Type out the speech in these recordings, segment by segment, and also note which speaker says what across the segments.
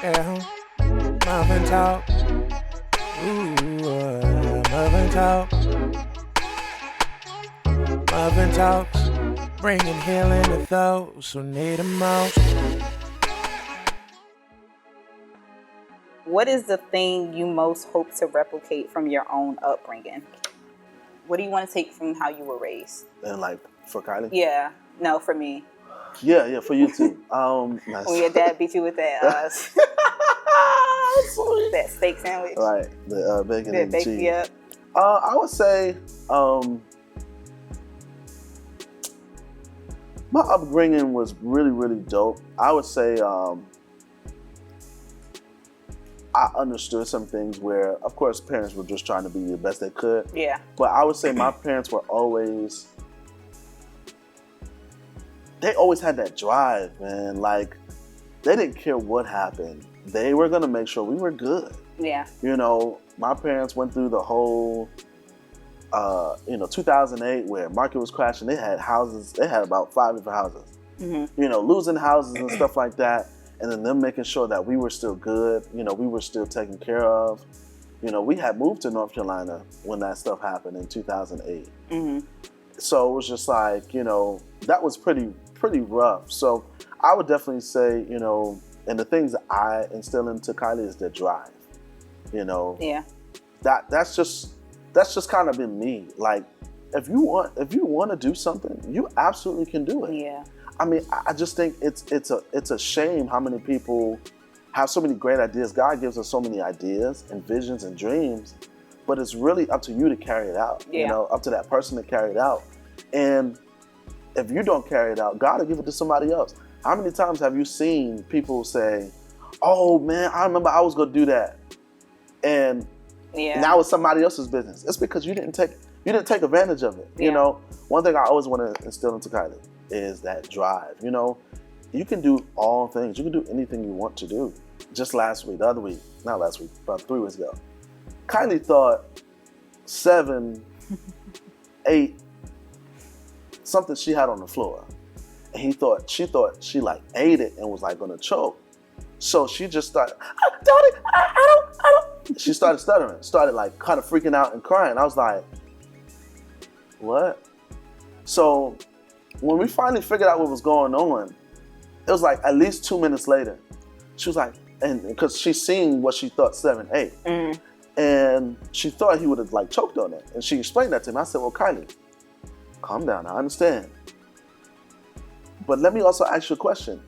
Speaker 1: Yeah, muffin talk. Muffin talk. Muffin talks. Bringing healing to those who need it most.
Speaker 2: What is the thing you most hope to replicate from your own upbringing? What do you want to take from how you were raised?
Speaker 3: And like for Kylie?
Speaker 2: Yeah. No, for me.
Speaker 3: Yeah, for you too. Nice.
Speaker 2: When your dad beat you with that that steak sandwich.
Speaker 3: Right. The bacon and cheese.
Speaker 2: Yep.
Speaker 3: I would say my upbringing was really, really dope. I would say I understood some things where, of course, parents were just trying to be the best they could.
Speaker 2: Yeah.
Speaker 3: But I would say my parents were they always had that drive, man. Like, they didn't care what happened. They were going to make sure we were good.
Speaker 2: Yeah.
Speaker 3: You know, my parents went through the whole, 2008 where market was crashing. They had houses. They had about 5 different houses. Mm-hmm. You know, losing houses and stuff like that. And then them making sure that we were still good. You know, we were still taken care of. You know, we had moved to North Carolina when that stuff happened in 2008. Mm-hmm. So it was just like, that was pretty rough. So I would definitely say, and the things that I instill into Kylie is their drive.
Speaker 2: Yeah.
Speaker 3: That's just kind of been me. Like, if you want to do something, you absolutely can do it.
Speaker 2: Yeah.
Speaker 3: I mean, I just think it's a shame how many people have so many great ideas. God gives us so many ideas and visions and dreams, but it's really up to you to carry it out.
Speaker 2: Yeah.
Speaker 3: Up to that person to carry it out. And if you don't carry it out, God will give it to somebody else. How many times have you seen people say, "Oh man, I remember I was going to do that," and now it's somebody else's business? It's because you didn't take advantage of it.
Speaker 2: Yeah.
Speaker 3: One thing I always want to instill into Kylie is that drive. You can do all things. You can do anything you want to do. Just about 3 weeks ago, Kylie thought 7, 8, something she had on the floor, and she thought she like ate it and was like gonna choke. So she just started, I don't. She started stuttering, started like kind of freaking out and crying. I was like, what? So when we finally figured out what was going on, it was like at least 2 minutes later. She was like, and because she's seen what she thought 7, 8. Mm. And she thought he would have like choked on it. And she explained that to me. I said, well, Kylie, calm down. I understand. But let me also ask you a question.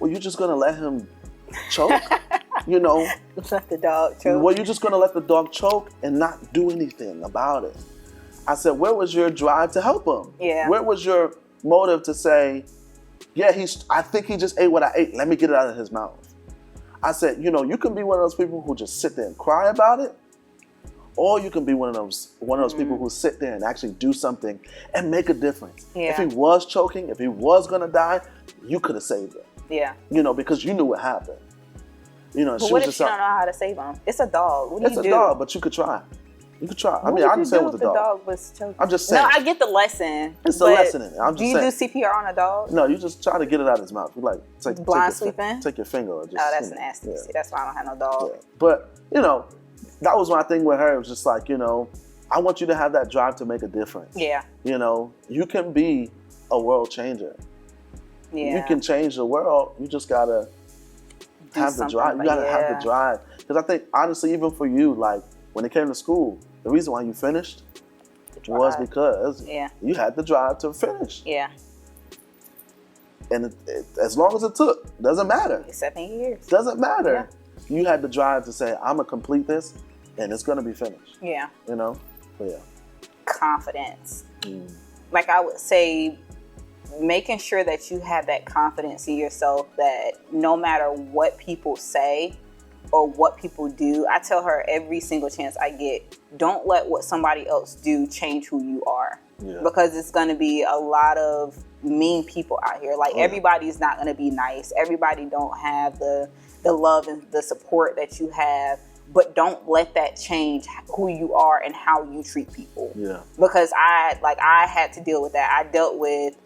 Speaker 3: Were you just going to let him choke?
Speaker 2: Let the dog choke.
Speaker 3: Were you just going to let the dog choke and not do anything about it? I said, where was your drive to help him?
Speaker 2: Yeah.
Speaker 3: Where was your motive to say, yeah, I think he just ate what I ate. Let me get it out of his mouth. I said, you can be one of those people who just sit there and cry about it, or you can be one of those people who sit there and actually do something and make a difference.
Speaker 2: Yeah.
Speaker 3: If he was choking, if he was going to die, you could have saved him.
Speaker 2: Yeah.
Speaker 3: Because you knew what happened.
Speaker 2: But what if you don't know how to save him? It's a dog. What do you do?
Speaker 3: It's a dog, but you could try. You could try.
Speaker 2: I understand what the dog was choking.
Speaker 3: I'm just saying.
Speaker 2: No, I get the lesson.
Speaker 3: It's a lesson in it. I'm just saying.
Speaker 2: Do you do CPR on a dog?
Speaker 3: No, you just try to get it out of his mouth. You like
Speaker 2: blind sweeping?
Speaker 3: Take your finger or just.
Speaker 2: Oh, that's nasty. See, that's why I don't have no dog.
Speaker 3: Yeah. But that was my thing with her. It was just like I want you to have that drive to make a difference.
Speaker 2: Yeah.
Speaker 3: You can be a world changer.
Speaker 2: Yeah.
Speaker 3: You can change the world. You just gotta have the drive. You gotta have the drive. Because I think honestly, even for you, like when it came to school, the reason why you finished was because you had the drive to finish.
Speaker 2: Yeah.
Speaker 3: And as long as it took, doesn't matter.
Speaker 2: 7 years.
Speaker 3: Doesn't matter. Yeah. You had the drive to say, I'm going to complete this, and it's going to be finished.
Speaker 2: Yeah.
Speaker 3: But yeah.
Speaker 2: Confidence. Like I would say, making sure that you have that confidence in yourself that no matter what people say or what people do, I tell her every single chance I get, don't let what somebody else do change who you are. Yeah. Because it's going to be a lot of mean people out here. Like everybody's not going to be nice. Everybody don't have the love and the support that you have. But don't let that change who you are and how you treat people.
Speaker 3: Yeah.
Speaker 2: Because I had to deal with that. I dealt with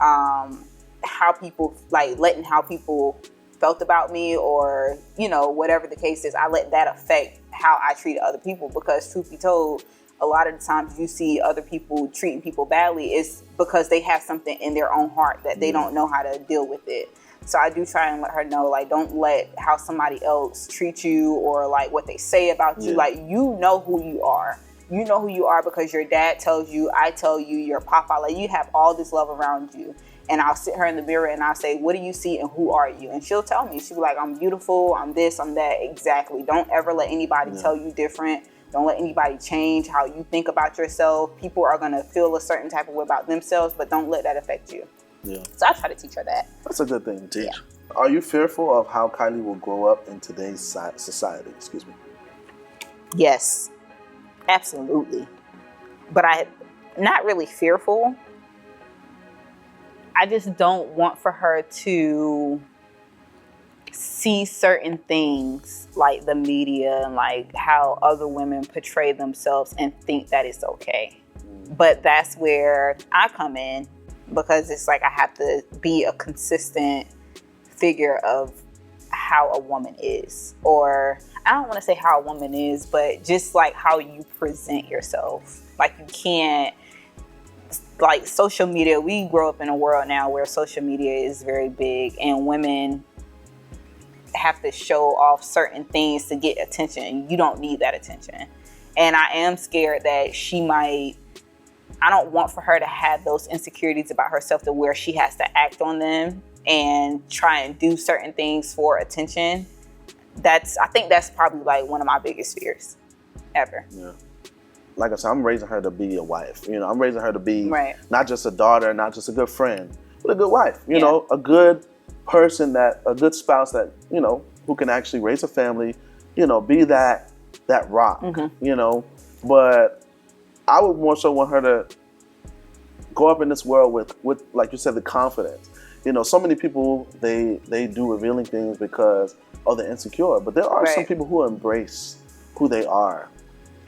Speaker 2: how people letting how people felt about me, or, you know, whatever the case is, I let that affect how I treat other people. Because truth be told, a lot of the times you see other people treating people badly, it's because they have something in their own heart that they don't know how to deal with it. So I do try and let her know, like, don't let how somebody else treat you or like what they say about you. Like, you know who you are. You know who you are because your dad tells you, I tell you, your papa, like, you have all this love around you. And I'll sit her in the mirror and I'll say, what do you see and who are you? And she'll tell me. She'll be like, I'm beautiful, I'm this, I'm that. Exactly. Don't ever let anybody tell you different. Don't let anybody change how you think about yourself. People are going to feel a certain type of way about themselves, but don't let that affect you. Yeah. So I try to teach her that.
Speaker 3: That's a good thing to teach. Yeah. Are you fearful of how Kylie will grow up in today's society? Excuse me.
Speaker 2: Yes, absolutely. But I'm not really fearful. I just don't want for her to see certain things like the media and like how other women portray themselves and think that it's okay. But that's where I come in, because it's like I have to be a consistent figure of how a woman is. Or I don't want to say how a woman is, but just like how you present yourself. Like, you can't, like, social media, we grow up in a world now where social media is very big and women have to show off certain things to get attention. You don't need that attention. And I am scared that I don't want for her to have those insecurities about herself to where she has to act on them and try and do certain things for attention. I think that's probably like one of my biggest fears ever. Yeah.
Speaker 3: Like I said, I'm raising her to be a wife. You know, I'm raising her to be not just a daughter, not just a good friend, but a good wife. You know, a good person, a good spouse that, you know, who can actually raise a family, you know, be that rock, you know. But I would more so want her to go up in this world with, like you said, the confidence. You know, so many people, they do revealing things because they're insecure. But there are some people who embrace who they are.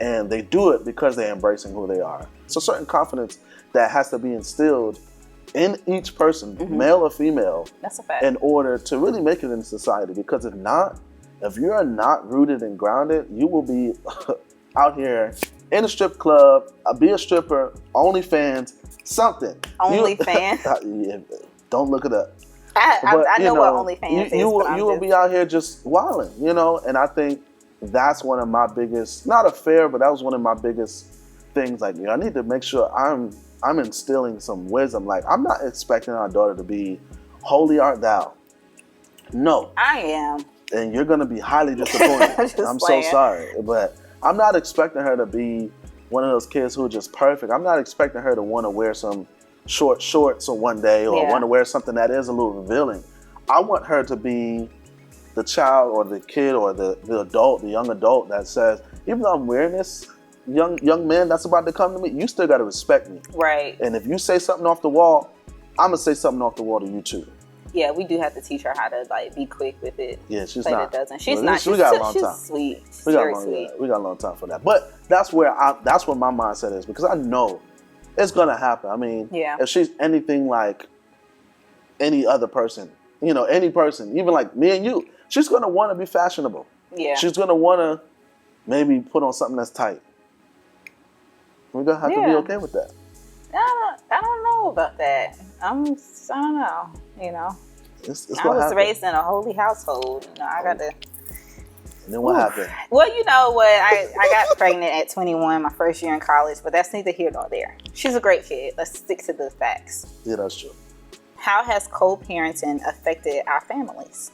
Speaker 3: And they do it because they're embracing who they are. So certain confidence that has to be instilled in each person, male or female,
Speaker 2: that's a fact,
Speaker 3: in order to really make it in society. Because if you're not rooted and grounded, you will be out here in a strip club, be a stripper, OnlyFans, something.
Speaker 2: OnlyFans?
Speaker 3: Don't look it up.
Speaker 2: I know what OnlyFans is.
Speaker 3: You will be out here just wilding, you know. And I think that's one of my biggest, not a fear, but that was one of my biggest things. Like, I need to make sure I'm instilling some wisdom. Like, I'm not expecting our daughter to be holy art thou. No.
Speaker 2: I am.
Speaker 3: And you're going to be highly disappointed. I'm so sorry. But I'm not expecting her to be one of those kids who are just perfect. I'm not expecting her to want to wear some short shorts on one day or want to wear something that is a little revealing. I want her to be the child or the kid or the adult, the young adult that says, even though I'm wearing this, young man that's about to come to me, you still got to respect me.
Speaker 2: Right.
Speaker 3: And if you say something off the wall, I'm going to say something off the wall to you too.
Speaker 2: Yeah, we do have to teach her how to like be quick with it.
Speaker 3: Yeah, she's not.
Speaker 2: It doesn't. She's not.
Speaker 3: We got a long time.
Speaker 2: She's sweet. She's
Speaker 3: very
Speaker 2: sweet.
Speaker 3: We got a long time for that. But that's where my mindset is, because I know it's gonna happen. I mean, if she's anything like any other person, you know, any person, even like me and you, she's gonna want to be fashionable. Yeah. She's gonna want to maybe put on something that's tight. We're gonna have to be okay with that.
Speaker 2: I don't know about that. I don't know. You know,
Speaker 3: it's
Speaker 2: I was raised in a holy household. You know, I got to.
Speaker 3: And then what happened?
Speaker 2: Well, you know what? I got pregnant at 21, my first year in college, but that's neither here nor there. She's a great kid. Let's stick to the facts.
Speaker 3: Yeah, that's true.
Speaker 2: How has co-parenting affected our families?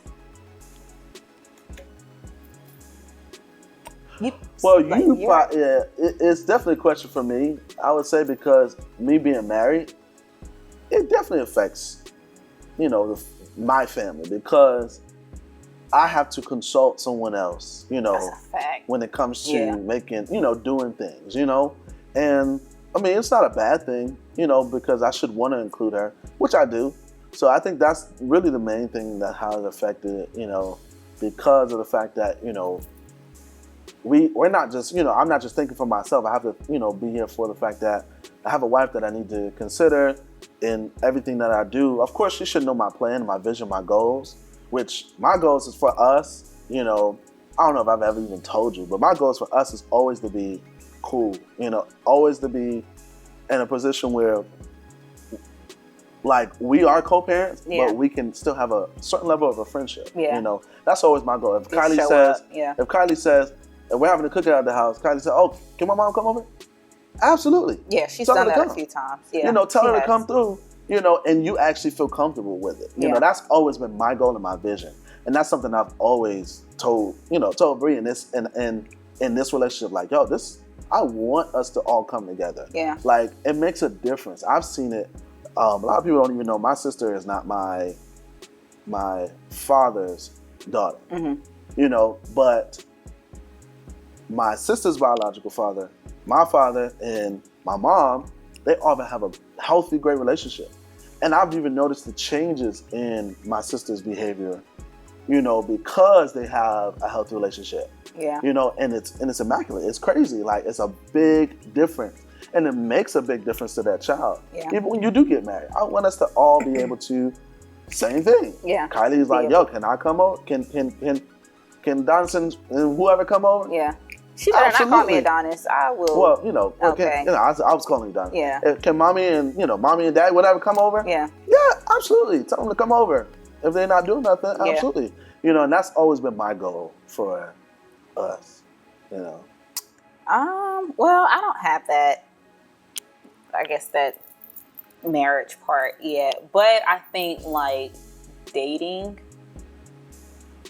Speaker 3: It's definitely a question for me. I would say, because me being married, it definitely affects, you know, my family, because I have to consult someone else, you know, when it comes to making, you know, doing things, you know. And I mean, it's not a bad thing, you know, because I should want to include her, which I do. So I think that's really the main thing that how it affected it, you know, because of the fact that, you know, we're not just, you know, I'm not just thinking for myself. I have to, you know, be here for the fact that I have a wife that I need to consider in everything that I do. Of course, she should know my plan, my vision, my goals. which my goals is for us, you know, I don't know if I've ever even told you, but my goals for us is always to be cool, you know, always to be in a position where, like, we are co-parents, but we can still have a certain level of a friendship. You know, that's always my goal. If Kylie says, if we're having a cookout at the house, Kylie says, "Oh, can my mom come over?" Absolutely.
Speaker 2: Yeah, she's done that a few times. Yeah,
Speaker 3: you know, tell her to come through. You know, and you actually feel comfortable with it. You know, that's always been my goal and my vision, and that's something I've always told Bree in this relationship. Like, yo, I want us to all come together. Yeah, like it makes a difference. I've seen it. A lot of people don't even know my sister is not my father's daughter. You know, but my sister's biological father, my father, and my mom, they all have a healthy, great relationship. And I've even noticed the changes in my sister's behavior, you know, because they have a healthy relationship. Yeah. You know, and it's immaculate. It's crazy. Like, it's a big difference. And it makes a big difference to that child. Yeah. Even when you do get married. I want us to all be able to, same thing. Yeah. Kylie's like, yo, can I come over? Can Donson and whoever come over? Yeah.
Speaker 2: She better not call me Adonnis. I will.
Speaker 3: Well, you know, okay. I was calling you Adonnis. Yeah. Can mommy and dad, whatever, come over? Yeah. Yeah, absolutely. Tell them to come over. If they're not doing nothing, absolutely. You know, and that's always been my goal for us. You know.
Speaker 2: Well, I don't have that. I guess that marriage part yet, but I think like dating,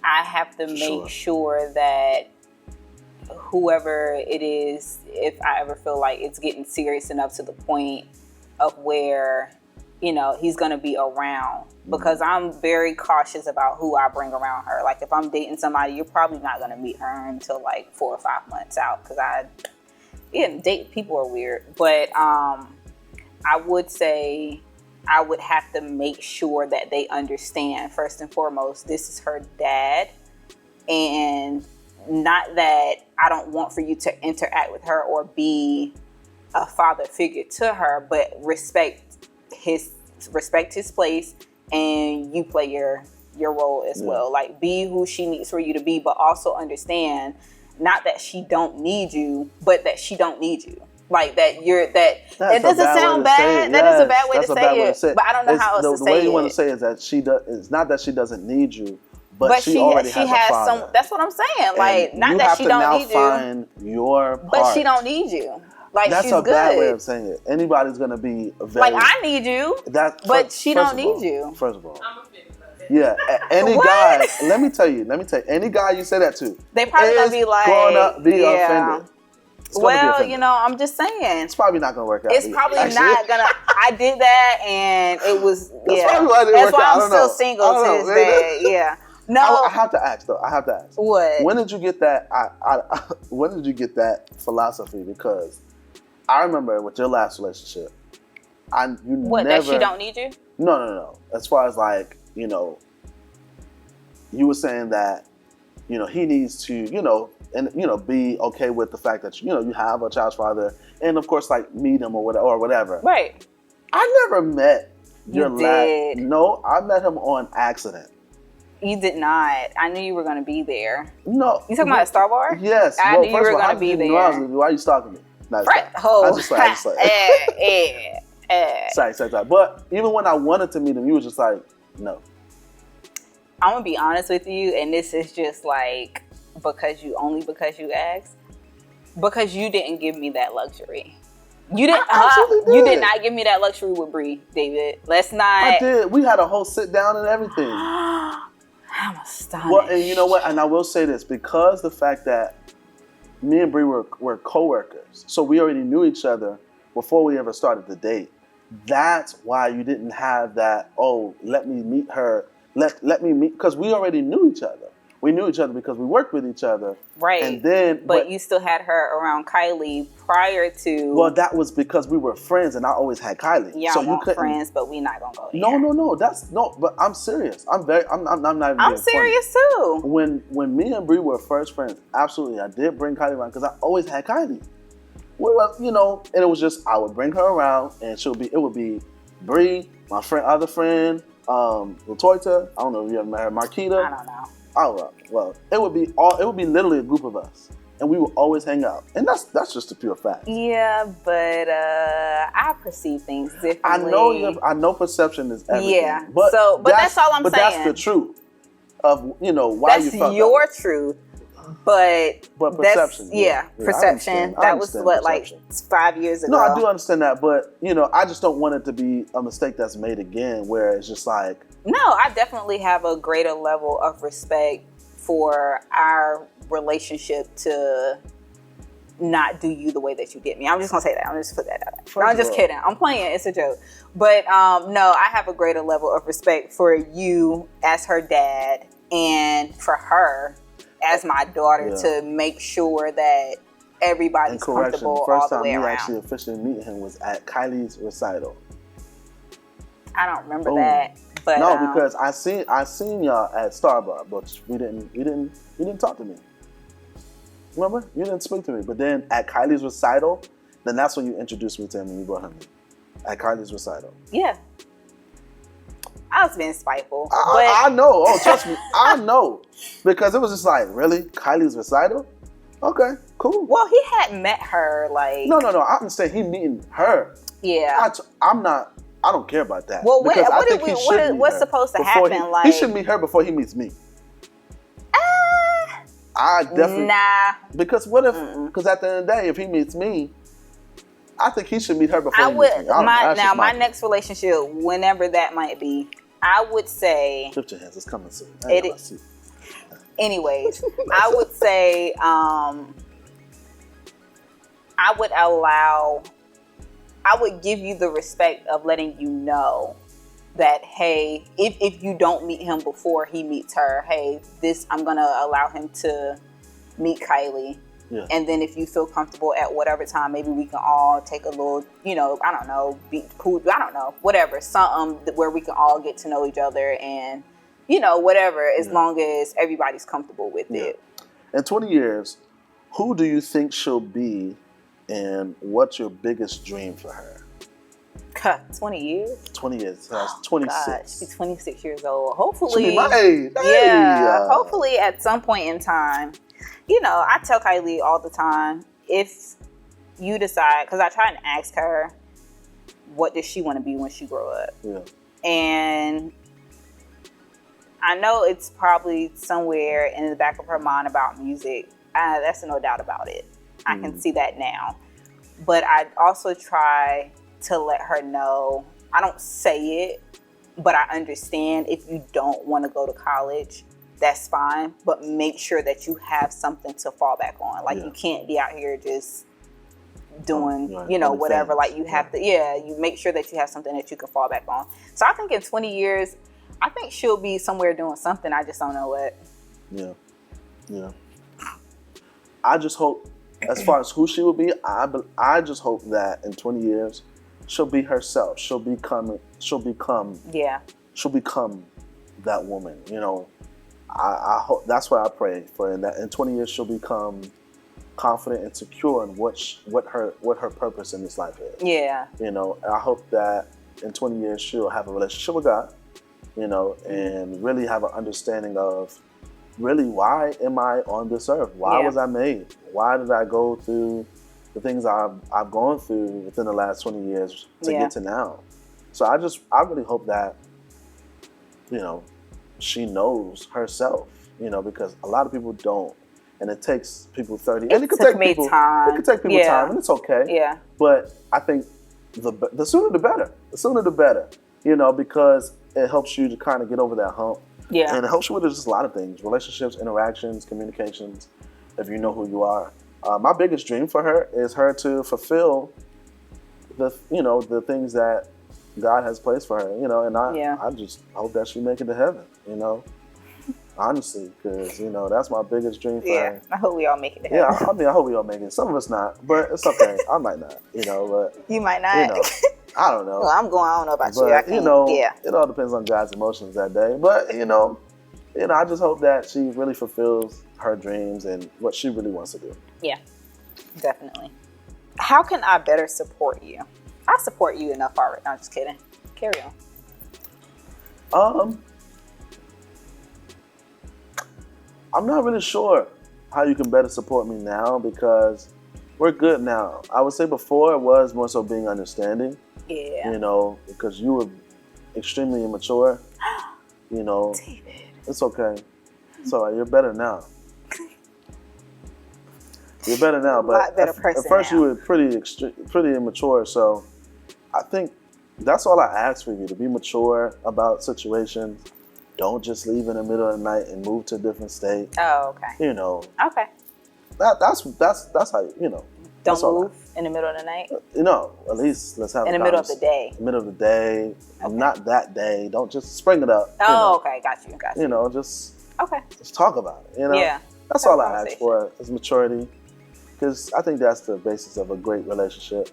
Speaker 2: I have to make sure that whoever it is, if I ever feel like it's getting serious enough to the point of where, you know, he's going to be around, because I'm very cautious about who I bring around her. Like, if I'm dating somebody, you're probably not going to meet her until like 4 or 5 months out, because date people are weird. But I would say I would have to make sure that they understand, first and foremost, this is her dad, and not that I don't want for you to interact with her or be a father figure to her, but respect his place, and you play your role as well. Like, be who she needs for you to be, but also understand not that she don't need you, but that she don't need you. Like, that you're that. It doesn't sound bad. That is a bad way to say it. But I don't know how else to say it.
Speaker 3: The way you want to say it is that it's not that she doesn't need you, but she already has a father.
Speaker 2: That's what I'm saying. Like, not that she don't need you.
Speaker 3: You have to now find your part.
Speaker 2: But she don't need you. Like,
Speaker 3: that's
Speaker 2: she's
Speaker 3: a
Speaker 2: good.
Speaker 3: bad way of saying it. Anybody's gonna be
Speaker 2: like, I need you, but she don't need you.
Speaker 3: First of all, yeah, any guy. Let me tell you, any guy you say that to,
Speaker 2: they probably gonna be like,
Speaker 3: gonna be offended.
Speaker 2: Well, you know, I'm just saying.
Speaker 3: It's probably not going to work out.
Speaker 2: It's probably not going to. I did that, and it was,
Speaker 3: That's probably why it didn't work out.
Speaker 2: I'm still single to this day. Yeah. No.
Speaker 3: I have to ask, though.
Speaker 2: What?
Speaker 3: When did you get that? When did you get that philosophy? Because I remember with your last relationship,
Speaker 2: that she don't need you?
Speaker 3: No. As far as, like, you know, you were saying that, you know, he needs to, you know, and, you know, be okay with the fact that, you know, you have a child's father, and of course, like, meet him or whatever.
Speaker 2: Right.
Speaker 3: I never met your last. No, I met him on accident.
Speaker 2: You did not. I knew you were going to be there.
Speaker 3: No.
Speaker 2: You talking about Star Wars?
Speaker 3: Yes.
Speaker 2: I knew you were going to be there.
Speaker 3: Why are you stalking me? No,
Speaker 2: I just like.
Speaker 3: Sorry. But even when I wanted to meet him, you were just like, no.
Speaker 2: I'm going to be honest with you, and this is just like, because you asked, because you didn't give me that luxury. You didn't. You did not give me that luxury with Bree, David. Let's not.
Speaker 3: I did. We had a whole sit down and everything.
Speaker 2: I'm astonished.
Speaker 3: Well, and you know what? And I will say this, because the fact that me and Bree were co-workers, so we already knew each other before we ever started the date. That's why you didn't have that. Oh, let me meet her. Let me meet, because we already knew each other. We knew each other because we worked with each other. Right. And then,
Speaker 2: but you still had her around Kylie prior to.
Speaker 3: Well, that was because we were friends, and I always had Kylie.
Speaker 2: Yeah, so you friends, but we not gonna go there.
Speaker 3: No. But I'm serious. I'm not even.
Speaker 2: I'm serious too.
Speaker 3: When me and Bree were first friends, absolutely, I did bring Kylie around because I always had Kylie. You know, and it was just, I would bring her around, and it would be Bree, my other friend. Latoya, I don't know if you ever met her. Marquita.
Speaker 2: I don't know.
Speaker 3: Oh well, it would be literally a group of us, and we would always hang out, and that's just a pure fact.
Speaker 2: Yeah, but I perceive things differently.
Speaker 3: I know perception is everything.
Speaker 2: Yeah, but that's all I'm saying.
Speaker 3: But that's the truth of why
Speaker 2: that's
Speaker 3: you felt
Speaker 2: your
Speaker 3: that.
Speaker 2: truth. But
Speaker 3: perception,
Speaker 2: perception. That was what, perception. Like 5 years ago.
Speaker 3: No, I do understand that, but I just don't want it to be a mistake that's made again, where it's just like.
Speaker 2: No, I definitely have a greater level of respect for our relationship to not do you the way that you did me. I'm just gonna say that. I'm just put that out. I'm just kidding. I'm playing. It's a joke. But no, I have a greater level of respect for you as her dad and for her as my daughter to make sure that everybody's comfortable all the way around.
Speaker 3: First time you actually officially meet him was at Kylies' recital.
Speaker 2: I don't remember that, but
Speaker 3: no, because I seen y'all at Starbucks, but you didn't talk to me. Remember, you didn't speak to me. But then at Kylies' recital, then that's when you introduced me to him and you brought him in. At Kylies' recital.
Speaker 2: Yeah. I was being spiteful.
Speaker 3: I know. Oh, trust me. I know. Because it was just like, really? Kylies' recital? Okay, cool.
Speaker 2: Well, he hadn't met her, like...
Speaker 3: No. I understand he meeting her.
Speaker 2: Yeah.
Speaker 3: I don't care about that.
Speaker 2: Well, what's supposed to happen?
Speaker 3: He should meet her before he meets me. I definitely...
Speaker 2: Nah.
Speaker 3: Because what if... Because at the end of the day, if he meets me, I think he should meet her before he meets me.
Speaker 2: My next relationship, whenever that might be, I would say...
Speaker 3: Lift your hands. It's coming soon.
Speaker 2: Anyways, I would say I would give you the respect of letting you know that, hey, if you don't meet him before he meets her, hey, I'm going to allow him to meet Kylie.
Speaker 3: Yeah.
Speaker 2: And then if you feel comfortable at whatever time, maybe we can all take a little, I don't know, be cool, I don't know, whatever, something where we can all get to know each other and, whatever, as long as everybody's comfortable with it.
Speaker 3: In 20 years, who do you think she'll be and what's your biggest dream for her?
Speaker 2: 20 years?
Speaker 3: 20 years. So that's 26.
Speaker 2: God, she's 26 years old. Hopefully.
Speaker 3: She'll be my age.
Speaker 2: Yeah. Hopefully at some point in time. I tell Kylie all the time, if you decide, because I try and ask her, what does she want to be when she grow up?
Speaker 3: Yeah.
Speaker 2: And I know it's probably somewhere in the back of her mind about music. That's no doubt about it. I can see that now. But I also try to let her know, I don't say it, but I understand if you don't want to go to college, that's fine. But make sure that you have something to fall back on. Like you can't be out here just doing, whatever. Like you have to, you make sure that you have something that you can fall back on. So I think in 20 years, I think she'll be somewhere doing something. I just don't know what.
Speaker 3: Yeah. I just hope, as far as who she will be, I just hope that in 20 years, she'll be herself. She'll become that woman. I hope, that's what I pray for. And that in 20 years, she'll become confident and secure in what her purpose in this life is.
Speaker 2: Yeah.
Speaker 3: I hope that in 20 years, she'll have a relationship with God, and really have an understanding of really, why am I on this earth? Why was I made? Why did I go through the things I've gone through within the last 20 years to get to now? So I really hope that, she knows herself, because a lot of people don't. And it takes people 30. And it could take people time. It could take people time, and it's okay.
Speaker 2: Yeah.
Speaker 3: But I think the sooner the better. The sooner the better. Because it helps you to kind of get over that hump.
Speaker 2: Yeah.
Speaker 3: And it helps you with just a lot of things. Relationships, interactions, communications, if you know who you are. My biggest dream for her is her to fulfill the things that God has placed for her, and I just hope that she make it to heaven, honestly, because, that's my biggest dream for her.
Speaker 2: I hope we all make it to heaven.
Speaker 3: Yeah, I hope we all make it. Some of us not, but it's okay. I might not, but.
Speaker 2: You might not.
Speaker 3: I don't know.
Speaker 2: Well, I don't know about you. I can't,
Speaker 3: it all depends on God's emotions that day. But, I just hope that she really fulfills her dreams and what she really wants to do.
Speaker 2: Yeah, definitely. How can I better support you? I support you enough already. No, I'm just kidding. Carry on.
Speaker 3: I'm not really sure how you can better support me now because we're good now. I would say before it was more so being understanding.
Speaker 2: Yeah.
Speaker 3: You know, because you were extremely immature. You know,
Speaker 2: David.
Speaker 3: it's okay. It's all right. You're better now. You're better now, but
Speaker 2: better
Speaker 3: at first
Speaker 2: now.
Speaker 3: you were pretty immature. So I think that's all I ask for you, to be mature about situations. Don't just leave in the middle of the night and move to a different state.
Speaker 2: Oh, okay.
Speaker 3: You know,
Speaker 2: Okay.
Speaker 3: that's how you know.
Speaker 2: Don't move in the middle of the night.
Speaker 3: You know, at least let's have
Speaker 2: In the middle of the day.
Speaker 3: Middle of the day, not that day. Don't just spring it up.
Speaker 2: Oh, okay, got you.
Speaker 3: You know, just talk about it. You know,
Speaker 2: yeah.
Speaker 3: That's all I ask for is maturity, because I think that's the basis of a great relationship.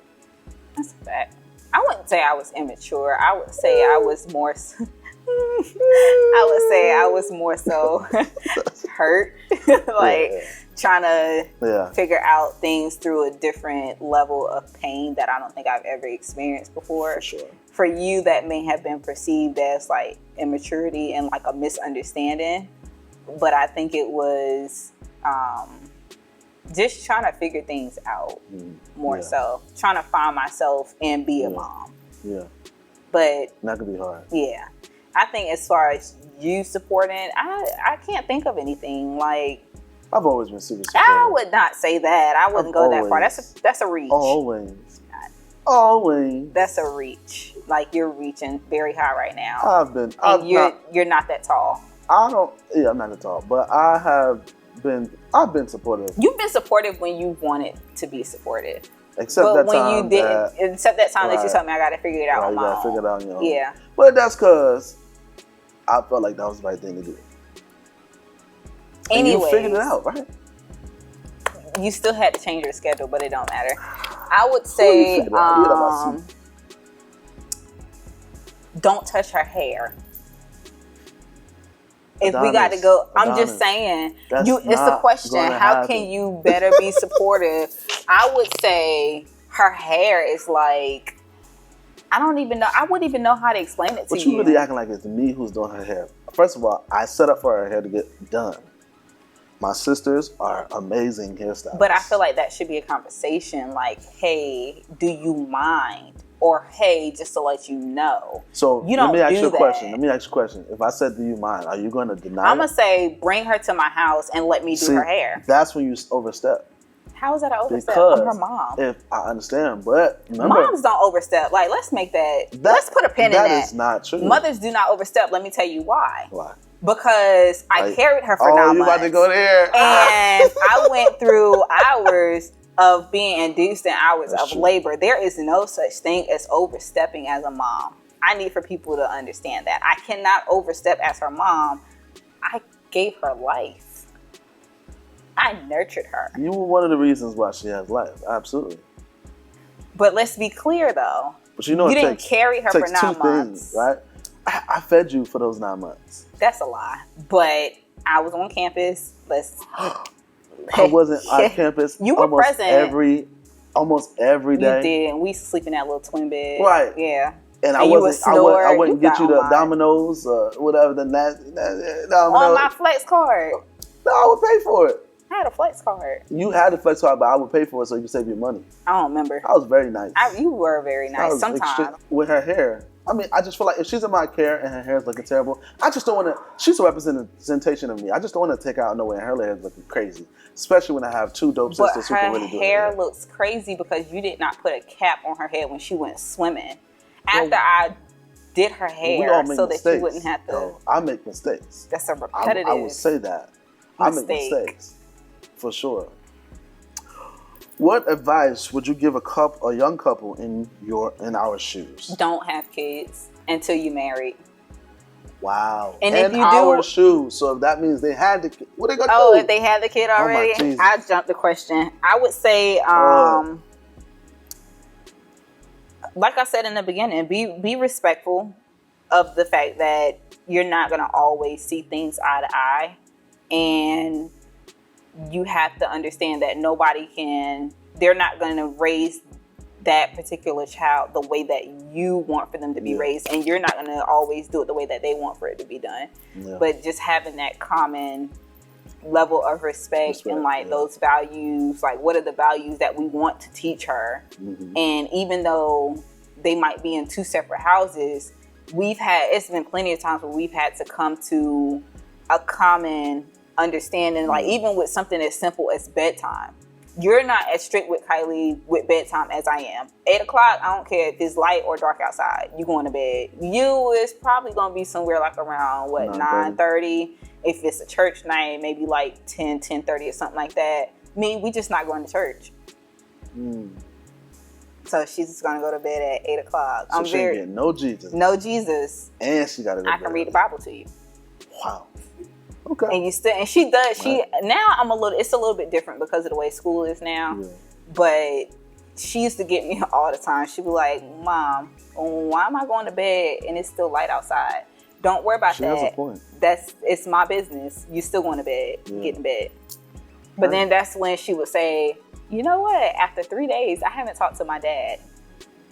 Speaker 2: That's a fact. I wouldn't say I was immature. I would say I was more. I would say I was more so hurt, trying to figure out things through a different level of pain that I don't think I've ever experienced before.
Speaker 3: For sure.
Speaker 2: For you, that may have been perceived as like immaturity and like a misunderstanding, but I think it was just trying to figure things out more so, trying to find myself and be a mom.
Speaker 3: Yeah.
Speaker 2: But
Speaker 3: that could be hard.
Speaker 2: Yeah. I think as far as you supporting, I can't think of anything. Like,
Speaker 3: I've always been super supportive.
Speaker 2: I would not say that. I wouldn't go that far. That's a reach.
Speaker 3: Always.
Speaker 2: That's a reach. Like, you're reaching very high right now. You're not that tall.
Speaker 3: I'm not that tall, but I've been supportive.
Speaker 2: You've been supportive when you wanted to be supportive.
Speaker 3: Except that time
Speaker 2: that you told me I got to figure it out on my own.
Speaker 3: Figure it out on your own.
Speaker 2: Yeah.
Speaker 3: But that's because I felt like that was the right thing to do. And you figured it out, right?
Speaker 2: You still had to change your schedule, but it don't matter. I would say don't touch her hair. If we got to go, I'm just saying, it's a question. How can you better be supportive? I would say her hair is like, I don't even know. I wouldn't even know how to explain it to you.
Speaker 3: But you really acting like it's me who's doing her hair. First of all, I set up for her hair to get done. My sisters are amazing hairstylists.
Speaker 2: But I feel like that should be a conversation. Like, hey, do you mind? Or, hey, just to let you know.
Speaker 3: So
Speaker 2: you don't
Speaker 3: let me ask you a
Speaker 2: that.
Speaker 3: question. Let me ask you a question. If I said, do you mind? Are you going to deny
Speaker 2: I'm going to say, bring her to my house and let me do her hair.
Speaker 3: That's when you overstep.
Speaker 2: How is that an overstep?
Speaker 3: Because
Speaker 2: I'm her mom.
Speaker 3: If I understand, but remember,
Speaker 2: moms don't overstep. Like, let's make let's put a pin in that.
Speaker 3: That is not true.
Speaker 2: Mothers do not overstep. Let me tell you why.
Speaker 3: Why?
Speaker 2: Because I carried her for 9 months.
Speaker 3: Oh, you about to go there.
Speaker 2: And I went through hours of being induced in hours of labor. There is no such thing as overstepping as a mom. I need for people to understand that. I cannot overstep as her mom. I gave her life. I nurtured her.
Speaker 3: You were one of the reasons why she has life. Absolutely.
Speaker 2: But let's be clear, though.
Speaker 3: But you know,
Speaker 2: you didn't carry her for 9 months.
Speaker 3: Things, right? I fed you for those 9 months.
Speaker 2: That's a lie. But I was on campus.
Speaker 3: I wasn't on campus.
Speaker 2: You were present
Speaker 3: almost every day.
Speaker 2: You did, and we used to sleep in that little twin bed.
Speaker 3: Right.
Speaker 2: Yeah.
Speaker 3: And I wouldn't get you the Domino's or whatever the Domino's.
Speaker 2: On my flex card.
Speaker 3: No, I would pay for it.
Speaker 2: I had a flex card.
Speaker 3: You had a flex card, but I would pay for it so you could save your money.
Speaker 2: I don't remember.
Speaker 3: I was very nice.
Speaker 2: You were very nice. Sometimes.
Speaker 3: With her hair. I mean, I just feel like if she's in my care and her hair is looking terrible, I just don't want to. She's a representation of me. I just don't want to take out nowhere and her hair is looking crazy. Especially when I have two dope sisters who can really do it.
Speaker 2: Her hair looks crazy because you did not put a cap on her head when she went swimming. After I did her hair so that you wouldn't have to.
Speaker 3: No, I make mistakes.
Speaker 2: That's a repetitive.
Speaker 3: I would say that. I make mistakes. For sure. What advice would you give a young couple in our shoes?
Speaker 2: Don't have kids until you're married.
Speaker 3: Wow.
Speaker 2: And if you
Speaker 3: our shoes. So if that means they had the kid, what are they gonna do?
Speaker 2: Oh, if they had the kid already? I jumped the question. I would say, like I said in the beginning, be respectful of the fact that you're not gonna always see things eye to eye, and you have to understand that they're not going to raise that particular child the way that you want for them to be raised, and you're not going to always do it the way that they want for it to be done. But just having that common level of respect and like those values, like what are the values that we want to teach her. And even though they might be in two separate houses, it's been plenty of times where we've had to come to a common understanding, like even with something as simple as bedtime. You're not as strict with Kylie with bedtime as I am. 8 o'clock, I don't care if it's light or dark outside. You going to bed. You is probably going to be somewhere like around, 9:30. If it's a church night, maybe like 10:30 or something like that. Me, we just not going to church. So she's just going to go to bed at 8 o'clock.
Speaker 3: So she ain't getting no Jesus.
Speaker 2: No Jesus.
Speaker 3: And she got to go
Speaker 2: I can read the Bible to you.
Speaker 3: Wow. Okay.
Speaker 2: And she does. Now it's a little bit different because of the way school is now. But she used to get me all the time. She'd be like, Mom, why am I going to bed and it's still light outside? Don't worry about that.
Speaker 3: She has a point.
Speaker 2: It's my business. You still going to bed. Get in bed. But then that's when she would say, you know what? After 3 days, I haven't talked to my dad.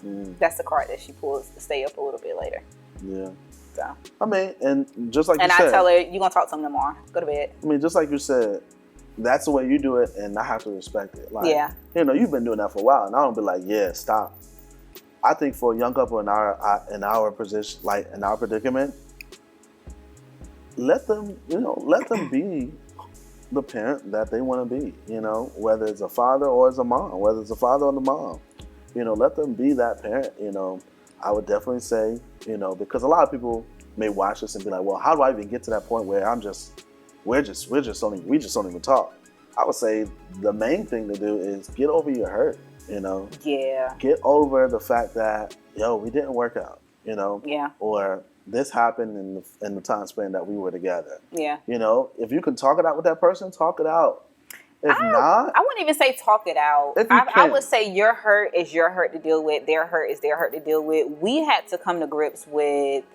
Speaker 2: That's the card that she pulls to stay up a little bit later.
Speaker 3: Yeah.
Speaker 2: So.
Speaker 3: I mean, and just like
Speaker 2: you said. And I tell her, you're going to talk to him tomorrow. Go to bed.
Speaker 3: I mean, just like you said, that's the way you do it, and I have to respect it. Like, you've been doing that for a while, and I don't be like, stop. I think for a young couple in our position, like in our predicament, let them be the parent that they want to be. Whether it's a father or it's a mom, whether it's a father or the mom, let them be that parent. I would definitely say, because a lot of people may watch this and be like, well, how do I even get to that point where we just don't even talk? I would say the main thing to do is get over your hurt,
Speaker 2: Yeah.
Speaker 3: Get over the fact that, we didn't work out, or this happened in the time span that we were together.
Speaker 2: Yeah.
Speaker 3: If you can talk it out with that person, talk it out. If not,
Speaker 2: I wouldn't even say talk it out. I would say your hurt is your hurt to deal with. Their hurt is their hurt to deal with. We had to come to grips with,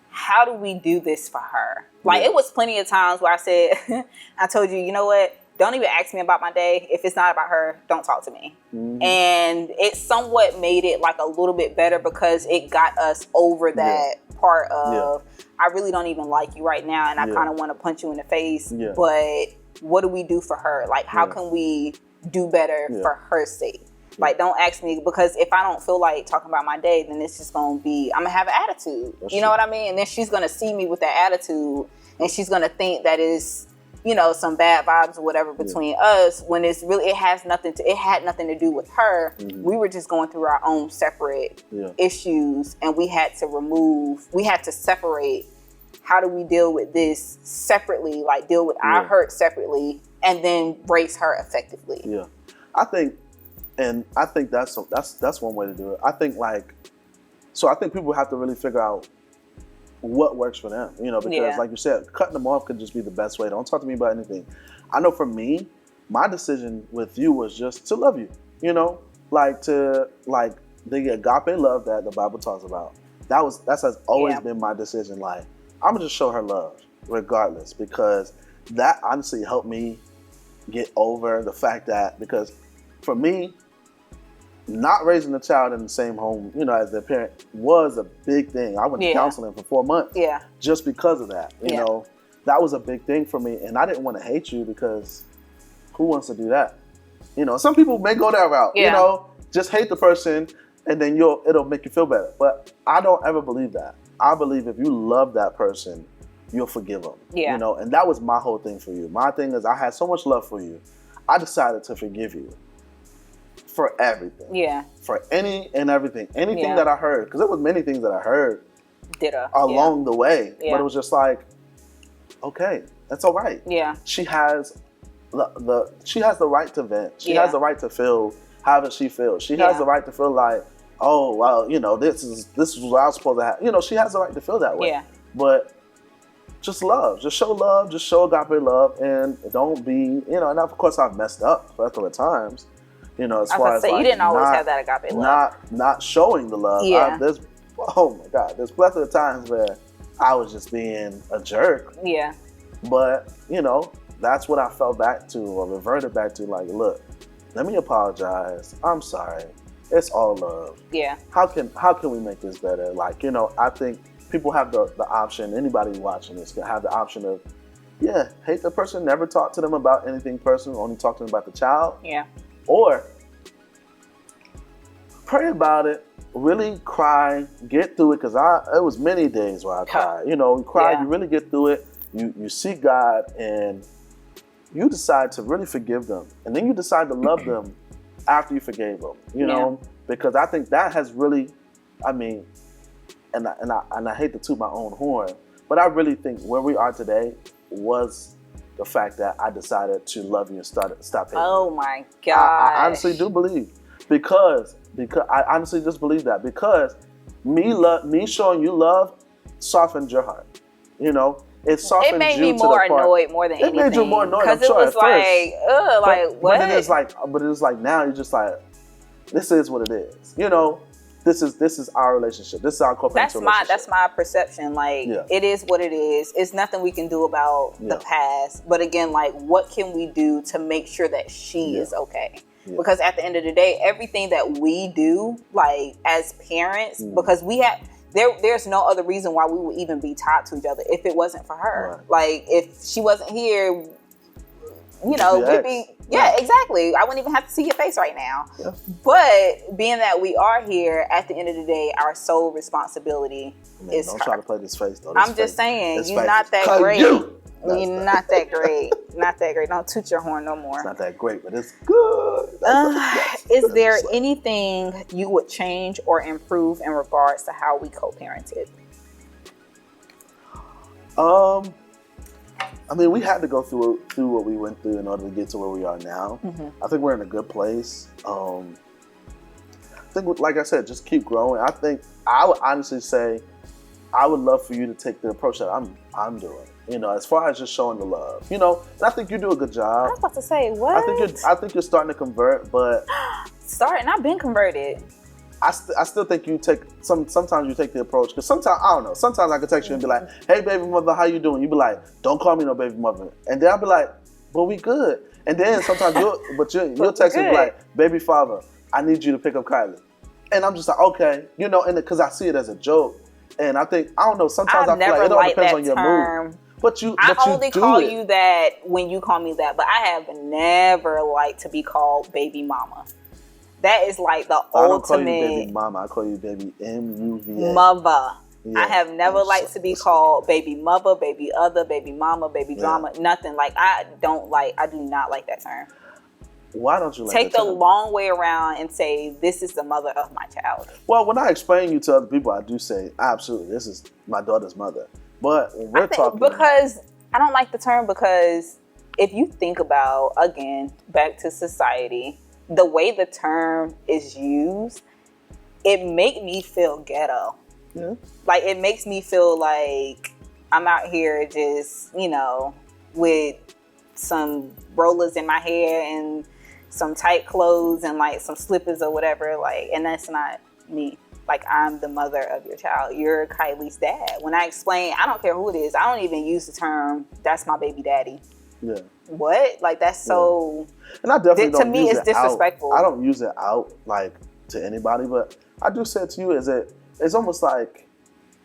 Speaker 2: how do we do this for her? Like, it was plenty of times where I said, I told you, you know what? Don't even ask me about my day. If it's not about her, don't talk to me. And it somewhat made it like a little bit better because it got us over that part of, I really don't even like you right now, and I kind of want to punch you in the face, but what do we do for her? Like, how can we do better for her sake? Like, don't ask me, because if I don't feel like talking about my day, then it's just going to be, I'm going to have an attitude. You know what I mean? And then she's going to see me with that attitude, and she's going to think that is, some bad vibes or whatever between us, when it's really, it had nothing to do with her. We were just going through our own separate issues, and we had to separate. How do we deal with this separately? Like, deal with our hurt separately, and then brace her effectively.
Speaker 3: Yeah, I think that's one way to do it. I think people have to really figure out what works for them. Because like you said, cutting them off could just be the best way. Don't talk to me about anything. I know for me, my decision with you was just to love you. The agape love that the Bible talks about. That has always been my decision. Like, I'm gonna just show her love regardless, because that honestly helped me get over the fact that, because for me, not raising a child in the same home, as their parent, was a big thing. I went to counseling for 4 months just because of that. That was a big thing for me, and I didn't want to hate you, because who wants to do that? Some people may go that route. Just hate the person, and then it'll make you feel better. But I don't ever believe that. I believe if you love that person, you'll forgive them. And that was my whole thing for you. My thing is, I had so much love for you, I decided to forgive you for everything. For any and everything. Anything that I heard, because there was many things that I heard along the way. But it was just like, okay, that's all right. She has the right to vent. She has the right to feel however she feels. She has the right to feel like, oh, well, this is what I was supposed to have. She has the right to feel that way. But just love. Just show love. Just show agape love. And don't be, and of course I've messed up plethora of times. As far as,
Speaker 2: you didn't always have that agape love.
Speaker 3: Not showing the love. Oh my God, there's plethora of times where I was just being a jerk. But, that's what I fell back to, or reverted back to. Like, look, let me apologize. I'm sorry. It's all love.
Speaker 2: Yeah.
Speaker 3: How can we make this better? Like, you know, I think people have the option, anybody watching this can have the option of, hate the person, never talk to them about anything personal, only talk to them about the child.
Speaker 2: Yeah.
Speaker 3: Or pray about it, really cry, get through it, because it was many days where I cried. You know, you cry, you really get through it, you see God, and you decide to really forgive them. And then you decide to love them after you forgave them, you know, because I think that has really, I mean, and I hate to toot my own horn, but I really think where we are today was the fact that I decided to love you and stop hating.
Speaker 2: Oh my God!
Speaker 3: I honestly do believe because I honestly just believe that because me showing you love softened your heart. You know, it softened you.
Speaker 2: It made me more annoyed more than anything.
Speaker 3: It made you more annoyed
Speaker 2: because it was like, what?
Speaker 3: But it is like now you're just like, this is what it is. You know, this is our relationship. This is our co-parenting relationship.
Speaker 2: That's my perception. Like, it is what it is. It's nothing we can do about the past. But again, like, what can we do to make sure that she is okay? Yeah. Because at the end of the day, everything that we do, like as parents, because we have. There's no other reason why we would even be tied to each other if it wasn't for her. Right. Like, if she wasn't here, you know, we'd be... Yeah, exactly. I wouldn't even have to see your face right now. Yeah. But being that we are here, at the end of the day, our sole responsibility is
Speaker 3: don't
Speaker 2: her.
Speaker 3: try to play this face, though.
Speaker 2: I'm just saying, you're not that great. You're not that great. Not that great. Don't toot your horn no more.
Speaker 3: It's not that great, but it's good.
Speaker 2: Is there anything you would change or improve in regards to how we co-parented?
Speaker 3: I mean, we had to go through what we went through in order to get to where we are now. I think we're in a good place. I think, like I said, just keep growing. I think I would honestly say I would love for you to take the approach that I'm doing. You know, as far as just showing the love. You know, and I think you do a good job.
Speaker 2: I was about to say, what?
Speaker 3: I think you're starting to convert, but
Speaker 2: I've been converted.
Speaker 3: I still think you take sometimes you take the approach, because sometimes I don't know. Sometimes I can text you and be like, "Hey, baby mother, how you doing?" You be like, "Don't call me no baby mother," and then I'll be like, "But we good." And then sometimes you'll text me like, "Baby father, I need you to pick up Kylie," and I'm just like, "Okay," you know, and because I see it as a joke, and I think I don't know. Sometimes I feel like it all depends on your mood.
Speaker 2: I only call you that when you call me that, but I have never liked to be called baby mama. That is like the ultimate. I don't call you baby mama.
Speaker 3: I call you baby MUVA.
Speaker 2: Mother. Yeah, I have never liked to be called baby mother, baby other, baby mama, baby drama. Nothing. Like, I do not like that term.
Speaker 3: Why don't you like
Speaker 2: Take
Speaker 3: that term?
Speaker 2: the long way around and say, this is the mother of my child.
Speaker 3: Well, when I explain you to other people, I do say, absolutely, this is my daughter's mother. But when we're talking...
Speaker 2: Because I don't like the term, because if you think about, again, back to society, the way the term is used, it make me feel ghetto. Yeah. Like, it makes me feel like I'm out here just, you know, with some rollers in my hair and some tight clothes and like some slippers or whatever. Like, and that's not me. Like, I'm the mother of your child. You're Kylie's dad. When I explain, I don't care who it is. I don't even use the term, that's my baby daddy. Yeah. What? Like, that's so...
Speaker 3: And I definitely don't
Speaker 2: to me, it's disrespectful.
Speaker 3: I don't use it out, like, to anybody, but I do say it to you, it's almost like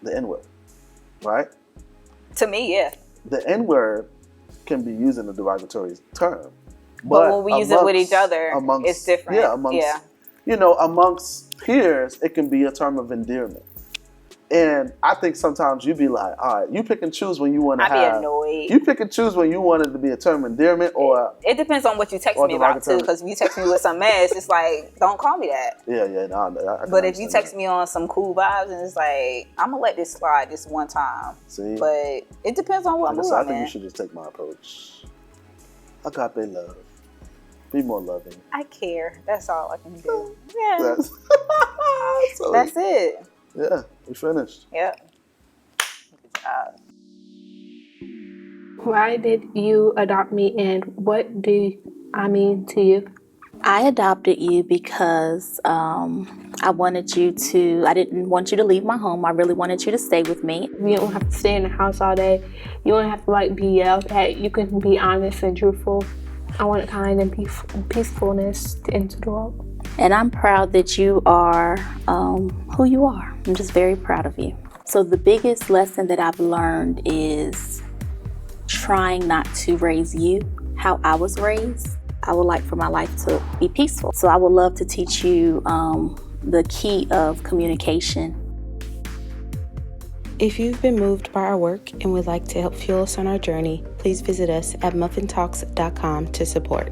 Speaker 3: the N-word, right?
Speaker 2: To me, yeah.
Speaker 3: The N-word can be used in a derogatory term.
Speaker 2: But when we use it with each other, it's different.
Speaker 3: Yeah, you know, amongst peers, it can be a term of endearment. And I think sometimes you be like, all right, you pick and choose when you want to have...
Speaker 2: I be annoyed.
Speaker 3: You pick and choose when you want it to be a term of endearment or...
Speaker 2: It depends on what you text me about, too. Because if you text me with some mess, it's like, don't call me that.
Speaker 3: Yeah, no.
Speaker 2: But if you text me on some cool vibes, and it's like, I'm going to let this slide this one time. See? But it depends on what mood I'm in.
Speaker 3: I think you should just take my approach. Agape love. Be more loving.
Speaker 2: I care. That's all I can do. Yeah. That's it.
Speaker 3: Yeah, we finished.
Speaker 2: Yep. Good job.
Speaker 4: Why did you adopt me, and what do I mean to you?
Speaker 5: I adopted you because I didn't want you to leave my home. I really wanted you to stay with me.
Speaker 4: You don't have to stay in the house all day. You don't have to like be yelled at. You can be honest and truthful. I wanted kind and peacefulness into the world.
Speaker 5: And I'm proud that you are who you are. I'm just very proud of you. So the biggest lesson that I've learned is trying not to raise you how I was raised. I would like for my life to be peaceful. So I would love to teach you the key of communication.
Speaker 6: If you've been moved by our work and would like to help fuel us on our journey, please visit us at muffintalks.com to support.